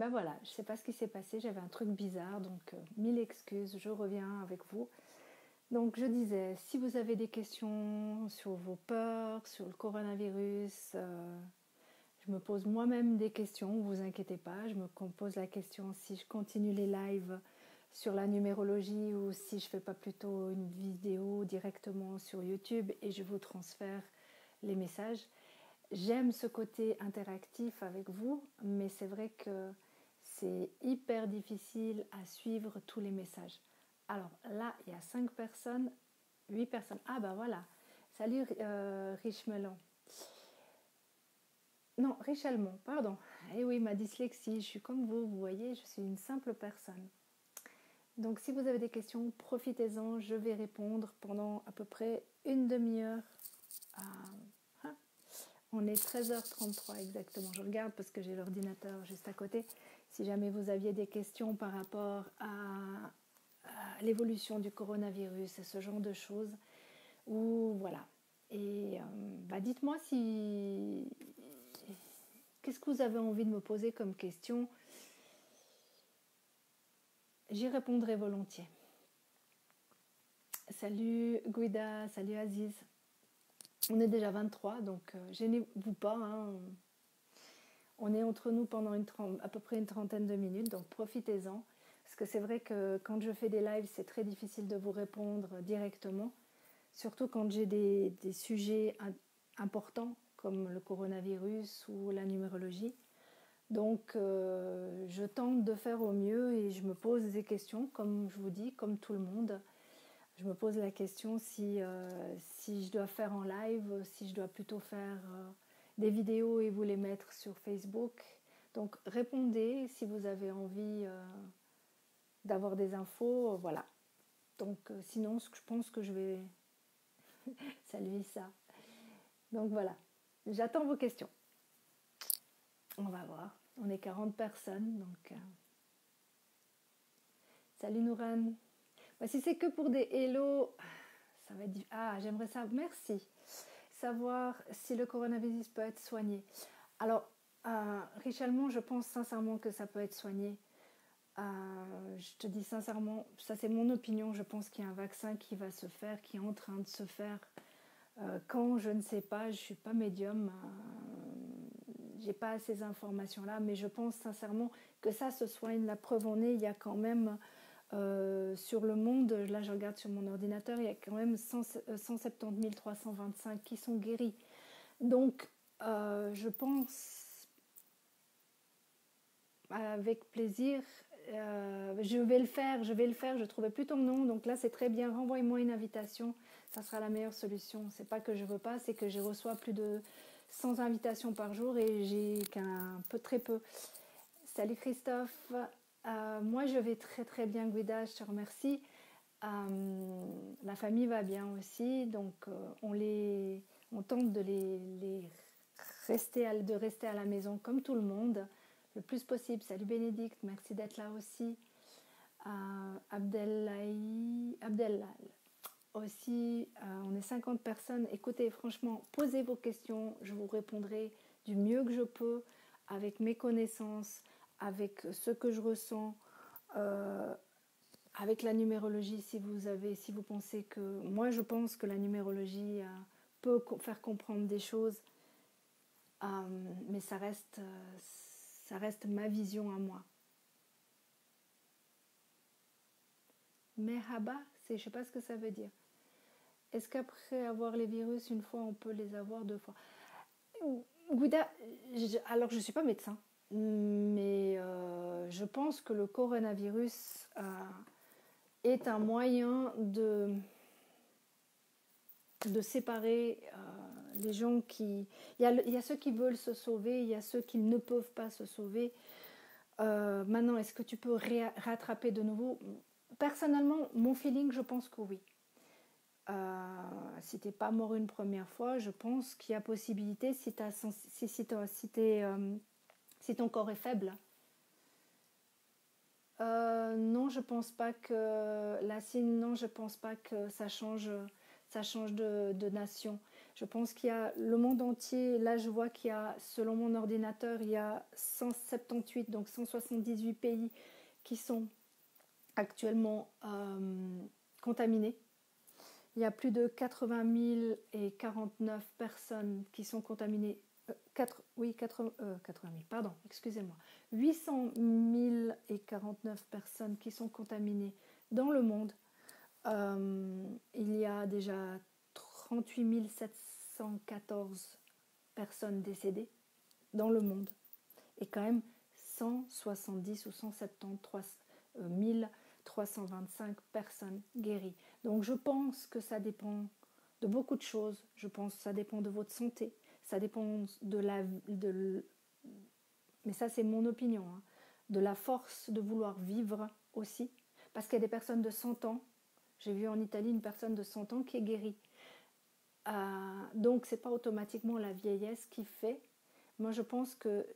Ben voilà, je ne sais pas ce qui s'est passé, j'avais un truc bizarre, donc mille excuses, je reviens avec vous. Donc je disais, si vous avez des questions sur vos peurs, sur le coronavirus, je me pose moi-même des questions, ne vous inquiétez pas, je me pose la question si je continue les lives sur la numérologie ou si je ne fais pas plutôt une vidéo directement sur YouTube et je vous transfère les messages. J'aime ce côté interactif avec vous, mais c'est vrai que c'est hyper difficile à suivre tous les messages. Alors là, il y a 5 personnes, 8 personnes. Ah bah voilà. Salut Rich Melon. Non, Rich Almond, pardon. Eh oui, ma dyslexie, je suis comme vous voyez, je suis une simple personne. Donc si vous avez des questions, profitez-en, je vais répondre pendant à peu près une demi-heure. On est 13h33 exactement. Je regarde parce que j'ai l'ordinateur juste à côté. Si jamais vous aviez des questions par rapport à l'évolution du coronavirus et ce genre de choses, ou voilà. Et dites-moi si qu'est-ce que vous avez envie de me poser comme question. J'y répondrai volontiers. Salut Guida, salut Aziz. On est déjà 23, donc gênez-vous pas. Hein. On est entre nous pendant à peu près une trentaine de minutes, donc profitez-en. Parce que c'est vrai que quand je fais des lives, c'est très difficile de vous répondre directement. Surtout quand j'ai des sujets importants comme le coronavirus ou la numérologie. Donc je tente de faire au mieux et je me pose des questions, comme je vous dis, comme tout le monde. Je me pose la question si je dois faire en live, si je dois plutôt faire des vidéos et vous les mettre sur Facebook. Donc répondez si vous avez envie d'avoir des infos, voilà. Donc sinon, je pense que je vais... Salut ça. Donc voilà, j'attends vos questions. On va voir. On est 40 personnes, donc... Salut Nouran. Si c'est que pour des hello, ça va être... Ah, j'aimerais ça. Merci. Savoir si le coronavirus peut être soigné. Alors, Richellement, je pense sincèrement que ça peut être soigné. Je te dis sincèrement, ça c'est mon opinion, je pense qu'il y a un vaccin qui va se faire, qui est en train de se faire. Quand, je ne sais pas, je ne suis pas médium, j'ai pas ces informations-là, mais je pense sincèrement que ça se soigne. La preuve en est, il y a quand même sur le monde, là je regarde sur mon ordinateur, il y a quand même 170 325 qui sont guéris. Donc, je pense avec plaisir, je vais le faire, je trouvais plus ton nom, donc là c'est très bien, renvoie-moi une invitation, ça sera la meilleure solution. C'est pas que je veux pas, c'est que je reçois plus de 100 invitations par jour et j'ai très peu. Salut Christophe, moi je vais très très bien Guida, je te remercie. La famille va bien aussi, donc on tente de rester à la maison comme tout le monde le plus possible. Salut Bénédicte, merci d'être là aussi. Abdellal aussi, on est 50 personnes. Écoutez, franchement, posez vos questions, je vous répondrai du mieux que je peux avec mes connaissances, avec ce que je ressens, avec la numérologie. Si vous pensez que... Moi, je pense que la numérologie peut faire comprendre des choses, mais ça reste ma vision à moi. Merhaba, je ne sais pas ce que ça veut dire. Est-ce qu'après avoir les virus, une fois, on peut les avoir deux fois? Gouda, alors je ne suis pas médecin, mais je pense que le coronavirus est un moyen de séparer les gens qui... Il y a ceux qui veulent se sauver, il y a ceux qui ne peuvent pas se sauver. Maintenant, est-ce que tu peux rattraper de nouveau? Personnellement, mon feeling, je pense que oui. Si tu n'es pas mort une première fois, je pense qu'il y a possibilité si ton corps est faible. Non, je pense pas que ça change de nation. Je pense qu'il y a le monde entier, là je vois qu'il y a, selon mon ordinateur, il y a 178, donc 178 pays qui sont actuellement contaminés. Il y a plus de 80 049 personnes qui sont contaminées. 80 000, pardon, excusez-moi. 800 049 personnes qui sont contaminées dans le monde. Il y a déjà 38 714 personnes décédées dans le monde. Et quand même 170 ou 173 325 personnes guéries. Donc je pense que ça dépend de beaucoup de choses. Je pense que ça dépend de votre santé. Ça dépend mais ça c'est mon opinion, hein, de la force de vouloir vivre aussi. Parce qu'il y a des personnes de 100 ans. J'ai vu en Italie une personne de 100 ans qui est guérie. Donc c'est pas automatiquement la vieillesse qui fait. Moi je pense que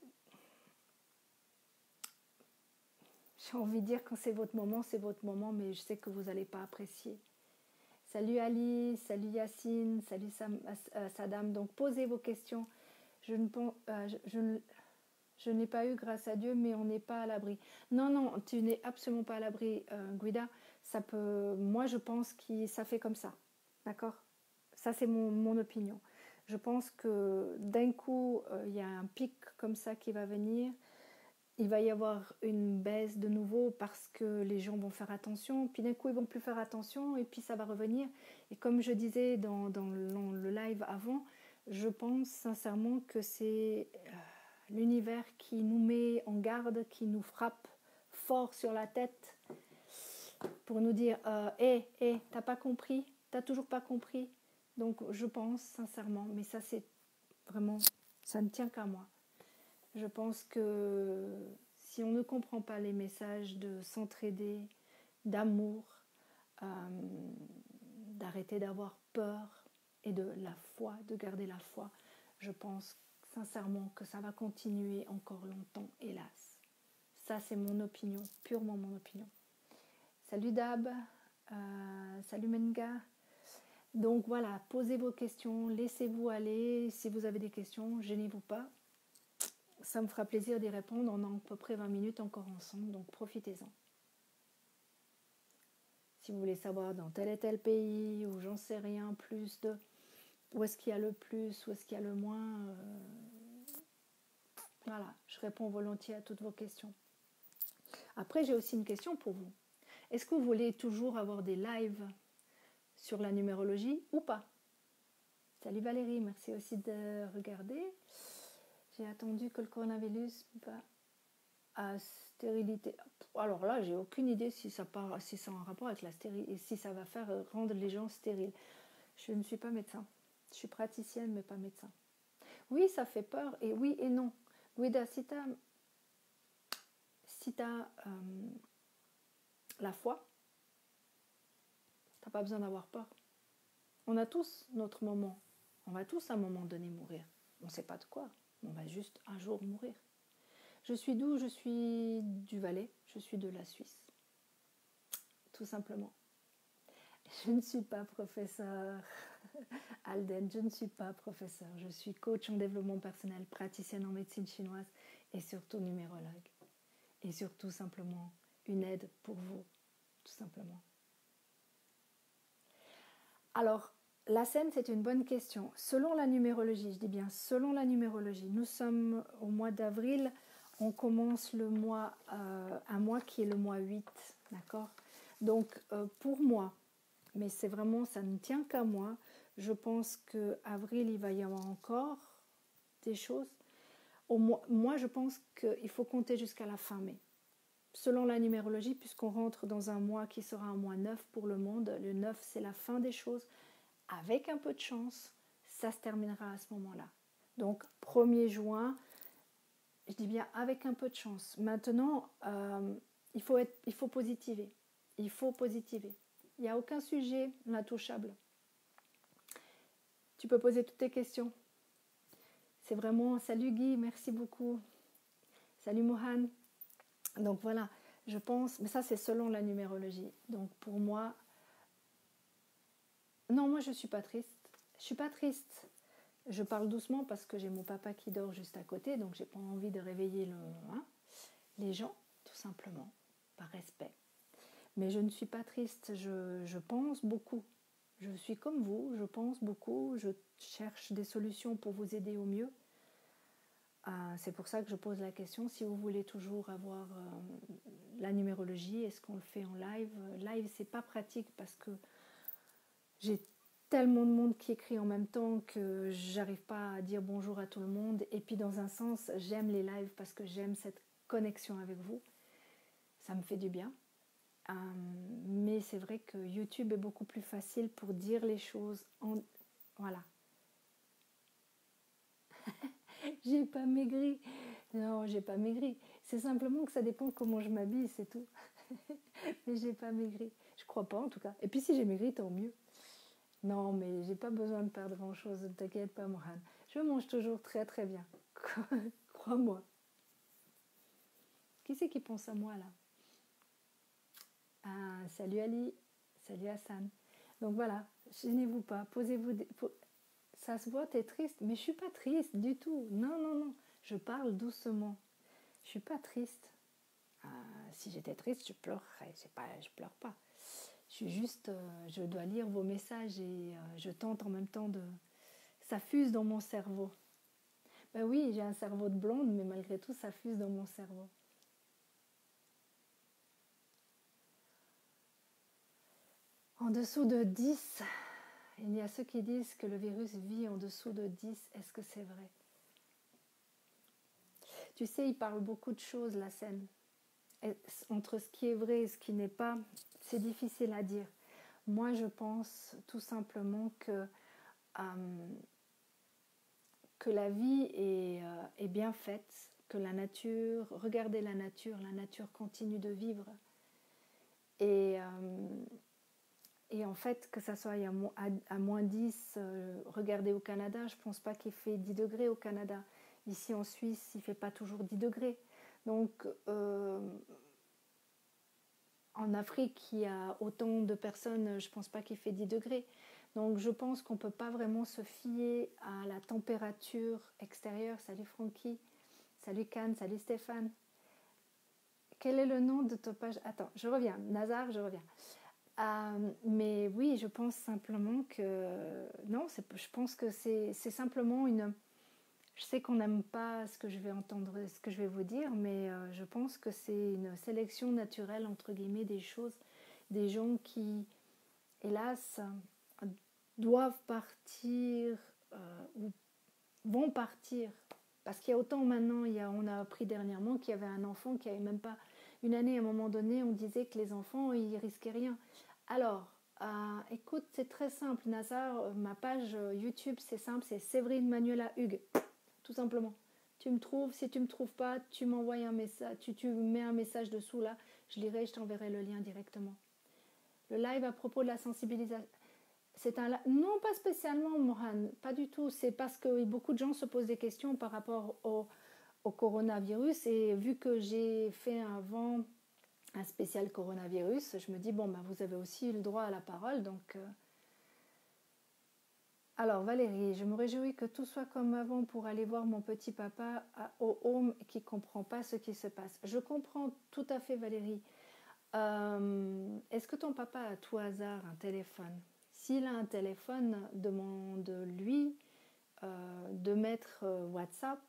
j'ai envie de dire quand c'est votre moment, mais je sais que vous n'allez pas apprécier. Salut Ali, salut Yacine, salut Sadam. Donc posez vos questions. Je n'ai pas eu grâce à Dieu, mais on n'est pas à l'abri. Non, tu n'es absolument pas à l'abri, Guida. Moi je pense que ça fait comme ça. D'accord ? Ça c'est mon opinion. Je pense que d'un coup, il y a un pic comme ça qui va venir. Il va y avoir une baisse de nouveau parce que les gens vont faire attention, puis d'un coup ils vont plus faire attention et puis ça va revenir. Et comme je disais dans le live avant, je pense sincèrement que c'est l'univers qui nous met en garde, qui nous frappe fort sur la tête pour nous dire t'as pas compris, t'as toujours pas compris. Donc je pense sincèrement, mais ça c'est vraiment, ça ne tient qu'à moi. Je pense que si on ne comprend pas les messages de s'entraider, d'amour, d'arrêter d'avoir peur et de la foi, de garder la foi, je pense sincèrement que ça va continuer encore longtemps, hélas. Ça c'est mon opinion, purement mon opinion. Salut Dab, salut Menga. Donc voilà, posez vos questions, laissez-vous aller. Si vous avez des questions, gênez-vous pas. Ça me fera plaisir d'y répondre. On a à peu près 20 minutes encore ensemble, donc profitez-en. Si vous voulez savoir dans tel et tel pays, ou j'en sais rien, plus de où est-ce qu'il y a le plus, où est-ce qu'il y a le moins, voilà, je réponds volontiers à toutes vos questions. Après, j'ai aussi une question pour vous. Est-ce que vous voulez toujours avoir des lives sur la numérologie ou pas? Salut Valérie, merci aussi de regarder. J'ai attendu que le coronavirus à stérilité. Alors là, j'ai aucune idée si ça a un rapport avec la stérilité, si ça va faire rendre les gens stériles. Je ne suis pas médecin. Je suis praticienne, mais pas médecin. Oui, ça fait peur, et oui et non. Guida, si t'as la foi, t'as pas besoin d'avoir peur. On a tous notre moment. On va tous à un moment donné mourir. On ne sait pas de quoi. On va juste un jour mourir. Je suis d'où? Je suis du Valais. Je suis de la Suisse. Tout simplement. Je ne suis pas professeur Alden. Je ne suis pas professeur. Je suis coach en développement personnel, praticienne en médecine chinoise et surtout numérologue. Et surtout simplement une aide pour vous. Tout simplement. Alors, la scène, c'est une bonne question. Selon la numérologie, je dis bien selon la numérologie, nous sommes au mois d'avril, on commence le mois, un mois qui est le mois 8, d'accord? Donc, pour moi, mais c'est vraiment, ça ne tient qu'à moi, je pense qu'avril, il va y avoir encore des choses. Moi, je pense qu'il faut compter jusqu'à la fin mai. Selon la numérologie, puisqu'on rentre dans un mois qui sera un mois 9 pour le monde, le 9, c'est la fin des choses. Avec un peu de chance, ça se terminera à ce moment-là. Donc, 1er juin, je dis bien avec un peu de chance. Maintenant, il faut positiver. Il faut positiver. Il n'y a aucun sujet intouchable. Tu peux poser toutes tes questions. C'est vraiment... Salut Guy, merci beaucoup. Salut Mohan. Donc voilà, je pense... Mais ça, c'est selon la numérologie. Donc pour moi... Non, moi, je ne suis pas triste. Je ne suis pas triste. Je parle doucement parce que j'ai mon papa qui dort juste à côté, donc j'ai pas envie de réveiller les gens, tout simplement, par respect. Mais je ne suis pas triste, je pense beaucoup. Je suis comme vous, je pense beaucoup, je cherche des solutions pour vous aider au mieux. C'est pour ça que je pose la question, si vous voulez toujours avoir la numérologie, est-ce qu'on le fait en live? Live, c'est pas pratique parce que j'ai tellement de monde qui écrit en même temps que j'arrive pas à dire bonjour à tout le monde. Et puis dans un sens, j'aime les lives parce que j'aime cette connexion avec vous. Ça me fait du bien. Mais c'est vrai que YouTube est beaucoup plus facile pour dire les choses en... Voilà. J'ai pas maigri. Non, j'ai pas maigri. C'est simplement que ça dépend comment je m'habille, c'est tout. Mais j'ai pas maigri. Je crois pas en tout cas. Et puis si j'ai maigri, tant mieux. Non, mais j'ai pas besoin de perdre grand chose, ne t'inquiète pas, Mohan. Je mange toujours très très bien. Crois-moi. Qui c'est qui pense à moi là? Ah, salut Ali, salut Hassan. Donc voilà, gênez-vous pas, posez-vous des... Ça se voit, t'es triste, mais je suis pas triste du tout. Non, non, non, je parle doucement. Je suis pas triste. Si j'étais triste, je pleurerais. Je pleure pas. Je suis juste, je dois lire vos messages et je tente en même temps de... Ça fuse dans mon cerveau. Ben oui, j'ai un cerveau de blonde, mais malgré tout, ça fuse dans mon cerveau. En dessous de 10, il y a ceux qui disent que le virus vit en dessous de 10. Est-ce que c'est vrai? Tu sais, il parle beaucoup de choses, la scène. Entre ce qui est vrai et ce qui n'est pas, c'est difficile à dire. Moi, je pense tout simplement que la vie est bien faite, que la nature, regardez la nature continue de vivre. Et en fait, que ça soit à moins 10, regardez au Canada, je ne pense pas qu'il fait 10 degrés au Canada. Ici en Suisse, il ne fait pas toujours 10 degrés. Donc, en Afrique, il y a autant de personnes, je ne pense pas qu'il fait 10 degrés. Donc, je pense qu'on ne peut pas vraiment se fier à la température extérieure. Salut Francky, salut Cannes, salut Stéphane. Quel est le nom de ta page? Attends, je reviens. Nazar, je reviens. Mais oui, je pense simplement que... Non, je pense que c'est simplement une... Je sais qu'on n'aime pas ce que je vais entendre, ce que je vais vous dire, mais je pense que c'est une sélection naturelle, entre guillemets, des choses, des gens qui, hélas, doivent partir ou vont partir. Parce qu'il y a autant maintenant, on a appris dernièrement qu'il y avait un enfant qui avait même pas une année. À un moment donné, on disait que les enfants, ils risquaient rien. Alors, écoute, c'est très simple, Nazar, ma page YouTube, c'est simple, c'est Séverine Manuela Hugues, tout simplement. Tu me trouves, si tu me trouves pas, tu m'envoies un message, tu mets un message dessous là, je lirai, je t'enverrai le lien directement. Le live à propos de la sensibilisation, non, pas spécialement, Mohan, pas du tout. C'est parce que beaucoup de gens se posent des questions par rapport au coronavirus, et vu que j'ai fait avant un spécial coronavirus, je me dis, bon, vous avez aussi le droit à la parole, donc... Alors Valérie, je me réjouis que tout soit comme avant pour aller voir mon petit papa au home qui ne comprend pas ce qui se passe. Je comprends tout à fait Valérie. Est-ce que ton papa a à tout hasard un téléphone? S'il a un téléphone, demande-lui de mettre WhatsApp,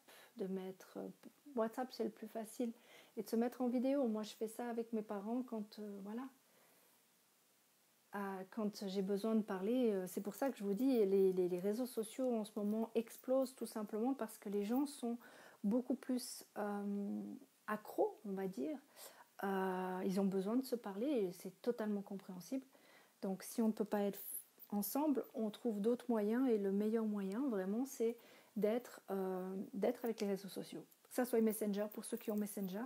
WhatsApp c'est le plus facile, et de se mettre en vidéo. Moi je fais ça avec mes parents quand quand j'ai besoin de parler. C'est pour ça que je vous dis, les réseaux sociaux en ce moment explosent tout simplement parce que les gens sont beaucoup plus accros, on va dire. Ils ont besoin de se parler et c'est totalement compréhensible. Donc si on ne peut pas être ensemble, on trouve d'autres moyens, et le meilleur moyen vraiment c'est d'être avec les réseaux sociaux. Que ça soit Messenger pour ceux qui ont Messenger,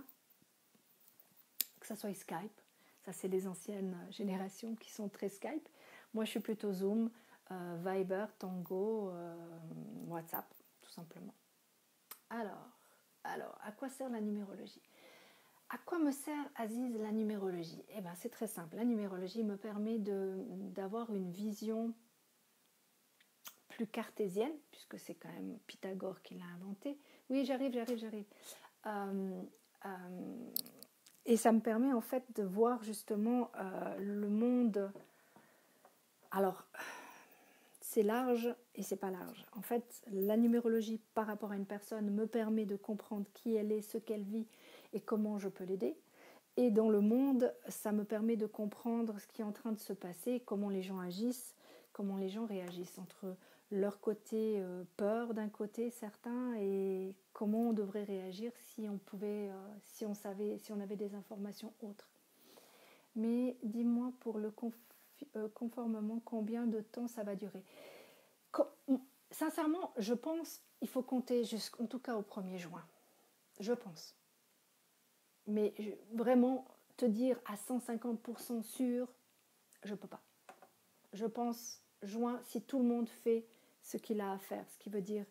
que ça soit Skype. Ça, c'est les anciennes générations qui sont très Skype. Moi, je suis plutôt Zoom, Viber, Tango, WhatsApp, tout simplement. Alors, à quoi sert la numérologie? À quoi me sert, Aziz, la numérologie? Eh bien, c'est très simple. La numérologie me permet d'avoir une vision plus cartésienne, puisque c'est quand même Pythagore qui l'a inventé. Oui, j'arrive. Et ça me permet en fait de voir justement le monde. Alors, c'est large et c'est pas large. En fait, la numérologie par rapport à une personne me permet de comprendre qui elle est, ce qu'elle vit et comment je peux l'aider. Et dans le monde, ça me permet de comprendre ce qui est en train de se passer, comment les gens agissent, comment les gens réagissent entre leur côté peur d'un côté certains et comment on devrait réagir si on pouvait, si on savait, si on avait des informations autres. Mais dis-moi pour le conformement combien de temps ça va durer. Sincèrement, je pense il faut compter jusqu'en tout cas au 1er juin. Je pense. Mais vraiment te dire à 150% sûr, je ne peux pas. Je pense juin, si tout le monde fait ce qu'il a à faire, ce qui veut dire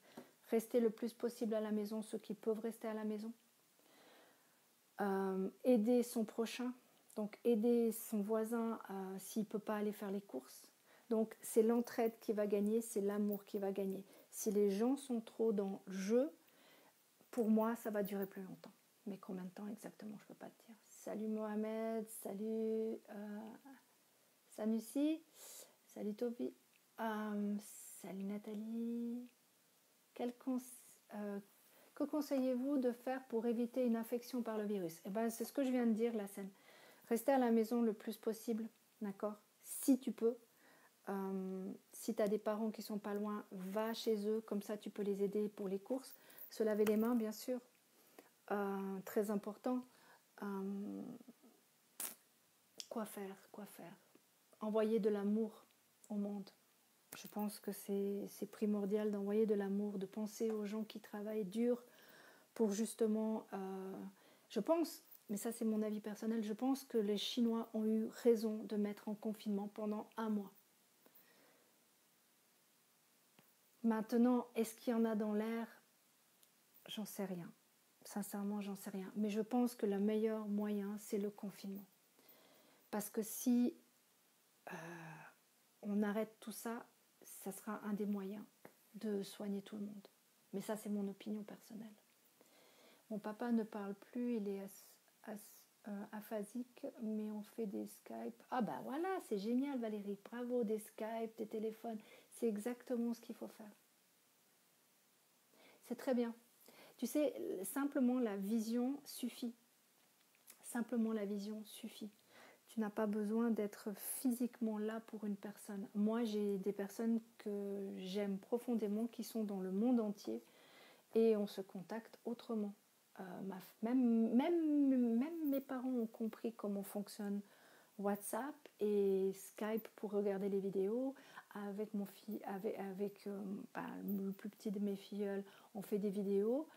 rester le plus possible à la maison, ceux qui peuvent rester à la maison, aider son prochain, donc aider son voisin s'il ne peut pas aller faire les courses. Donc c'est l'entraide qui va gagner, c'est l'amour qui va gagner. Si les gens sont trop dans le jeu, pour moi ça va durer plus longtemps. Mais combien de temps exactement, je ne peux pas te dire. Salut Mohamed, salut Sanusi, salut Toby, salut Nathalie. Que conseillez-vous de faire pour éviter une infection par le virus? Eh ben, c'est ce que je viens de dire, la scène. Rester à la maison le plus possible, d'accord? Si tu peux. Si tu as des parents qui sont pas loin, va chez eux, comme ça tu peux les aider pour les courses. Se laver les mains, bien sûr. Très important. Quoi faire? Envoyer de l'amour au monde. Je pense que c'est primordial d'envoyer de l'amour, de penser aux gens qui travaillent dur pour justement... je pense, mais ça c'est mon avis personnel, je pense que les Chinois ont eu raison de mettre en confinement pendant 1 mois. Maintenant, est-ce qu'il y en a dans l'air? J'en sais rien. Sincèrement, j'en sais rien. Mais je pense que le meilleur moyen, c'est le confinement. Parce que si on arrête tout ça, ça sera un des moyens de soigner tout le monde. Mais ça, c'est mon opinion personnelle. Mon papa ne parle plus, il est aphasique, mais on fait des Skype. Ah bah voilà, c'est génial Valérie, bravo, des Skype, des téléphones, c'est exactement ce qu'il faut faire. C'est très bien. Tu sais, simplement la vision suffit. Simplement la vision suffit. Tu n'as pas besoin d'être physiquement là pour une personne. Moi, j'ai des personnes que j'aime profondément qui sont dans le monde entier et on se contacte autrement. Même mes parents ont compris comment fonctionne WhatsApp et Skype pour regarder les vidéos. Avec le plus petit de mes filleuls, on fait des vidéos.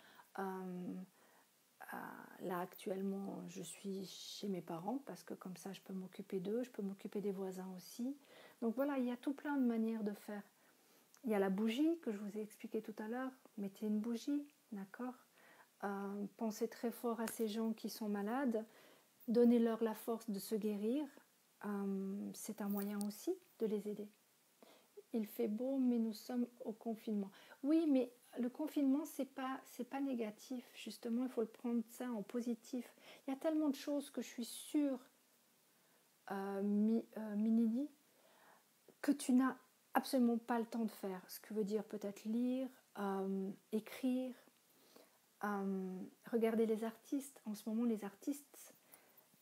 Là actuellement je suis chez mes parents parce que comme ça je peux m'occuper d'eux, je peux m'occuper des voisins aussi. Donc voilà, il y a tout plein de manières de faire. Il y a la bougie que je vous ai expliqué tout à l'heure. Mettez une bougie, d'accord? Pensez très fort à ces gens qui sont malades, donnez-leur la force de se guérir. C'est un moyen aussi de les aider. Il fait beau mais nous sommes au confinement. Oui, mais le confinement, c'est pas négatif. Justement, il faut le prendre ça en positif. Il y a tellement de choses que je suis sûre, Minidi, que tu n'as absolument pas le temps de faire. Ce que veut dire peut-être lire, écrire, regarder les artistes. En ce moment, les artistes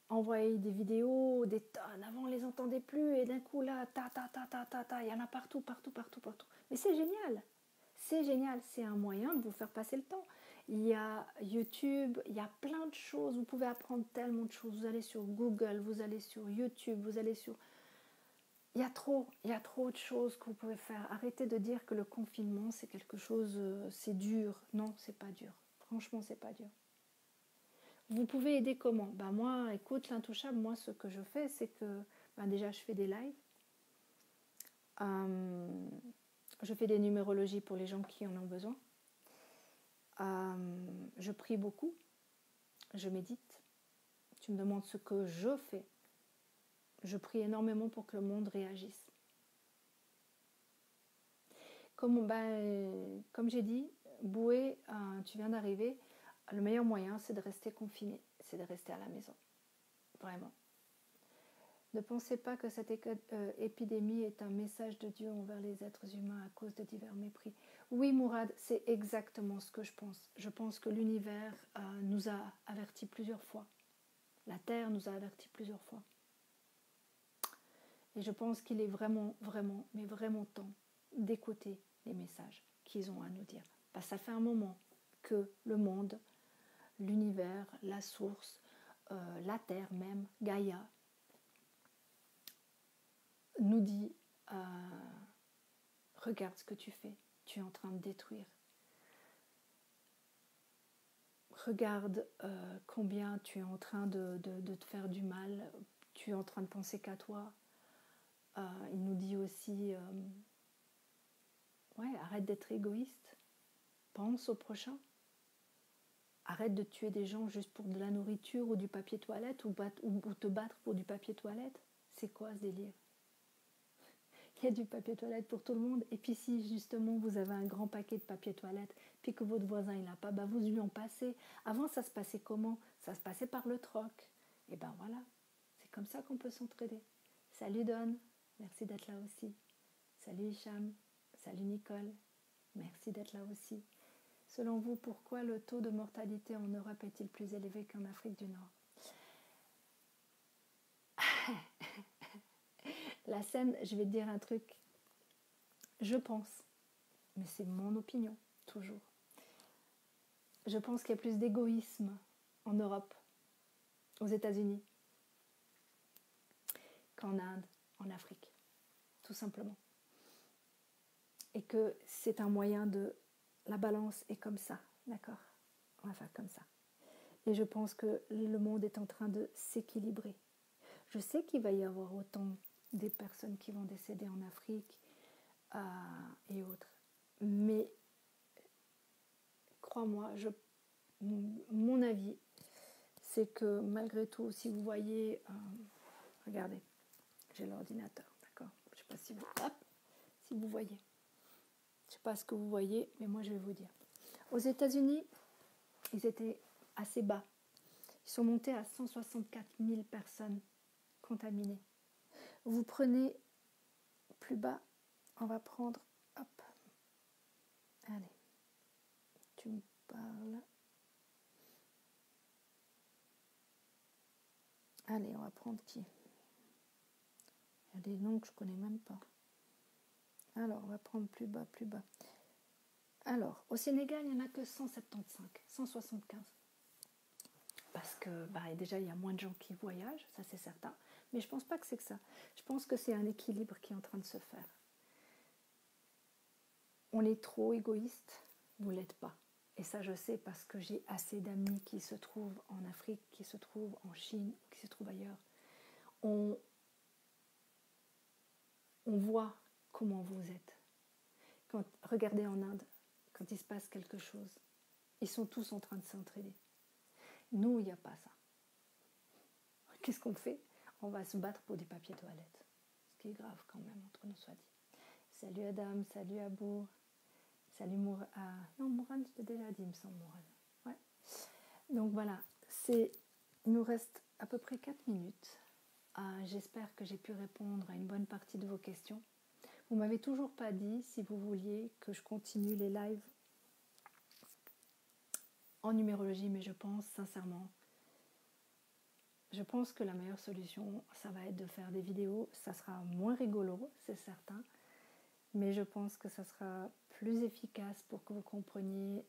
envoyaient des vidéos, des tonnes. Avant, on les entendait plus et d'un coup, là, il y en a partout. Mais c'est génial. C'est génial, c'est un moyen de vous faire passer le temps. Il y a YouTube, il y a plein de choses, vous pouvez apprendre tellement de choses. Vous allez sur Google, vous allez sur YouTube, vous allez sur... Il y a trop de choses que vous pouvez faire. Arrêtez de dire que le confinement, c'est quelque chose, c'est dur. Non, c'est pas dur. Franchement, c'est pas dur. Vous pouvez aider comment? Moi, écoute, l'intouchable, moi, ce que je fais, c'est que déjà, je fais des lives. Je fais des numérologies pour les gens qui en ont besoin. Je prie beaucoup. Je médite. Tu me demandes ce que je fais. Je prie énormément pour que le monde réagisse. Comme j'ai dit, Boué, tu viens d'arriver, le meilleur moyen c'est de rester confiné, c'est de rester à la maison, vraiment. Ne pensez pas que cette épidémie est un message de Dieu envers les êtres humains à cause de divers mépris. Oui, Mourad, c'est exactement ce que je pense. Je pense que l'univers nous a avertis plusieurs fois. La Terre nous a avertis plusieurs fois. Et je pense qu'il est vraiment, vraiment, mais vraiment temps d'écouter les messages qu'ils ont à nous dire. Parce que ça fait un moment que le monde, l'univers, la source, la Terre même, Gaïa, nous dit regarde ce que tu fais, tu es en train de détruire. Regarde combien tu es en train de te faire du mal, tu es en train de penser qu'à toi. Il nous dit aussi arrête d'être égoïste, pense au prochain. Arrête de tuer des gens juste pour de la nourriture ou du papier toilette ou te battre pour du papier toilette. C'est quoi ce délire ? Il y a du papier toilette pour tout le monde. Et puis si justement vous avez un grand paquet de papier toilette, puis que votre voisin il n'a pas, vous lui en passez. Avant ça se passait comment ? Ça se passait par le troc. Et ben voilà, c'est comme ça qu'on peut s'entraider. Salut Don, merci d'être là aussi. Salut Hicham, salut Nicole, merci d'être là aussi. Selon vous, pourquoi le taux de mortalité en Europe est-il plus élevé qu'en Afrique du Nord ? La scène, je vais te dire un truc, je pense, mais c'est mon opinion, toujours. Je pense qu'il y a plus d'égoïsme en Europe, aux États-Unis, qu'en Inde, en Afrique, tout simplement. Et que c'est un moyen de... La balance est comme ça, d'accord ? On va faire comme ça. Et je pense que le monde est en train de s'équilibrer. Je sais qu'il va y avoir autant des personnes qui vont décéder en Afrique et autres. Mais crois-moi, mon avis, c'est que malgré tout, si vous voyez... regardez, j'ai l'ordinateur, d'accord ? Je ne sais pas si vous voyez. Je ne sais pas ce que vous voyez, mais moi je vais vous dire. Aux États-Unis, ils étaient assez bas. Ils sont montés à 164 000 personnes contaminées. Vous prenez plus bas, on va prendre, hop, allez, tu me parles. Allez, on va prendre qui ? Il y a des noms que je ne connais même pas. Alors, on va prendre plus bas, plus bas. Alors, au Sénégal, il n'y en a que 175, 175. Parce que déjà, il y a moins de gens qui voyagent, ça c'est certain. Mais je ne pense pas que c'est que ça. Je pense que c'est un équilibre qui est en train de se faire. On est trop égoïste, vous ne l'êtes pas. Et ça, je sais parce que j'ai assez d'amis qui se trouvent en Afrique, qui se trouvent en Chine, qui se trouvent ailleurs. On voit comment vous êtes. Regardez en Inde, quand il se passe quelque chose, ils sont tous en train de s'entraider. Nous, il n'y a pas ça. Qu'est-ce qu'on fait ? On va se battre pour des papiers toilettes. Ce qui est grave quand même, entre nous soit dit. Salut Adam, salut Abou, salut Mourad. Non, Mourad, je t'ai déjà dit, il me semble, Mourad. Ouais. Donc voilà, il nous reste à peu près 4 minutes. J'espère que j'ai pu répondre à une bonne partie de vos questions. Vous ne m'avez toujours pas dit si vous vouliez que je continue les lives en numérologie, mais je pense sincèrement, je pense que la meilleure solution, ça va être de faire des vidéos. Ça sera moins rigolo, c'est certain, mais je pense que ça sera plus efficace pour que vous compreniez.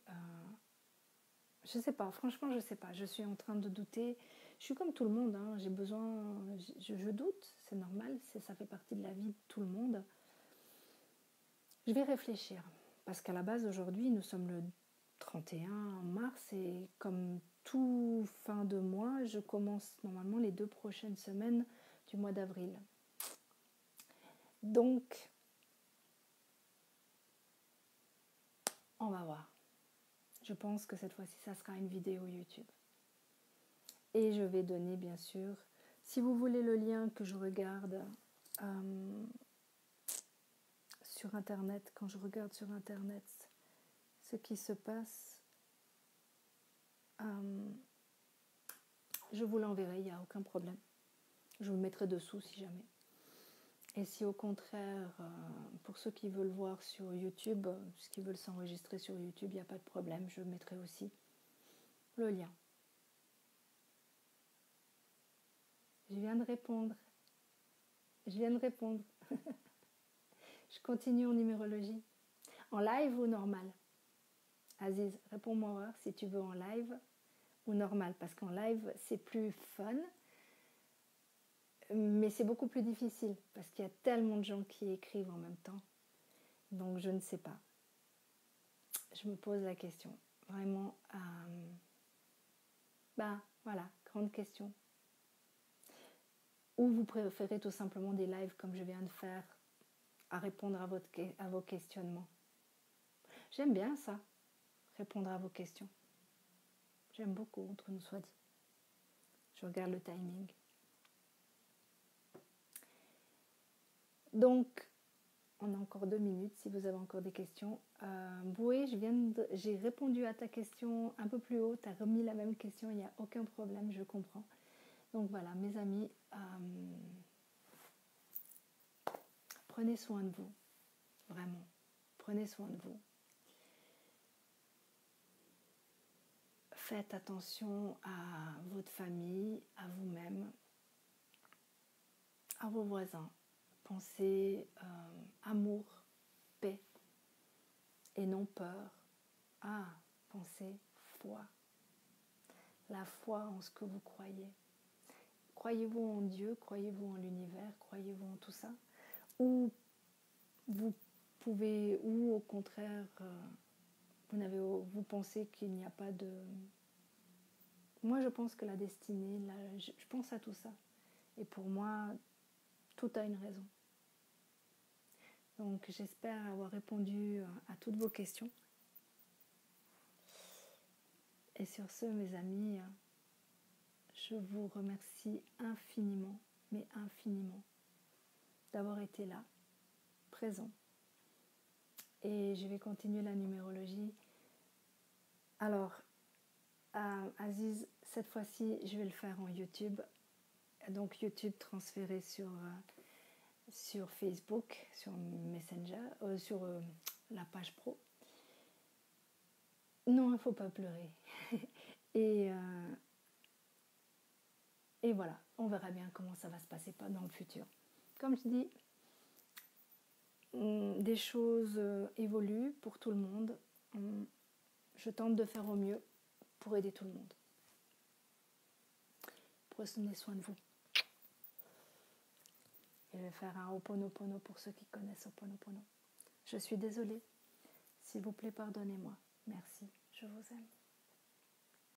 Je ne sais pas, franchement, je ne sais pas. Je suis en train de douter. Je suis comme tout le monde, hein. J'ai besoin, je doute, c'est normal, ça fait partie de la vie de tout le monde. Je vais réfléchir, parce qu'à la base, aujourd'hui, nous sommes le 31 mars et comme tout fin de mois, je commence normalement les 2 prochaines semaines du mois d'avril. Donc, on va voir. Je pense que cette fois-ci, ça sera une vidéo YouTube. Et je vais donner, bien sûr, si vous voulez le lien que je regarde sur Internet, quand je regarde sur Internet ce qui se passe, je vous l'enverrai, il n'y a aucun problème. Je vous le mettrai dessous si jamais. Et si au contraire, pour ceux qui veulent voir sur YouTube, ceux qui veulent s'enregistrer sur YouTube, il n'y a pas de problème, je mettrai aussi le lien. Je viens de répondre. Je continue en numérologie. En live ou normal? Aziz, réponds-moi voir si tu veux en live ou normal, parce qu'en live c'est plus fun, mais c'est beaucoup plus difficile parce qu'il y a tellement de gens qui écrivent en même temps. Donc je ne sais pas. Je me pose la question. Vraiment, voilà, grande question. Ou vous préférez tout simplement des lives comme je viens de faire, à répondre à vos questionnements. J'aime bien ça, répondre à vos questions. J'aime beaucoup, entre nous soit dit. Je regarde le timing. Donc, on a encore 2 minutes si vous avez encore des questions. Boué, j'ai répondu à ta question un peu plus haut. Tu as remis la même question, il n'y a aucun problème, je comprends. Donc voilà, mes amis, prenez soin de vous. Vraiment, prenez soin de vous. Faites attention à votre famille, à vous-même, à vos voisins. Pensez amour, paix et non peur. Pensez foi. La foi en ce que vous croyez. Croyez-vous en Dieu, croyez-vous en l'univers, croyez-vous en tout ça? Ou vous pouvez, ou au contraire, vous pensez qu'il n'y a pas de... Moi, je pense que la destinée, je pense à tout ça. Et pour moi, tout a une raison. Donc, j'espère avoir répondu à toutes vos questions. Et sur ce, mes amis, je vous remercie infiniment, mais infiniment, d'avoir été là, présent. Et je vais continuer la numérologie. Alors, Aziz, cette fois-ci, je vais le faire en YouTube. Donc, YouTube transféré sur Facebook, sur Messenger, sur la page pro. Non, il ne faut pas pleurer. Et voilà, on verra bien comment ça va se passer dans le futur. Comme je dis, des choses évoluent pour tout le monde. Je tente de faire au mieux pour aider tout le monde. Prenez soin de vous. Et je vais faire un Ho'oponopono pour ceux qui connaissent Ho'oponopono. Je suis désolée. S'il vous plaît, pardonnez-moi. Merci. Je vous aime.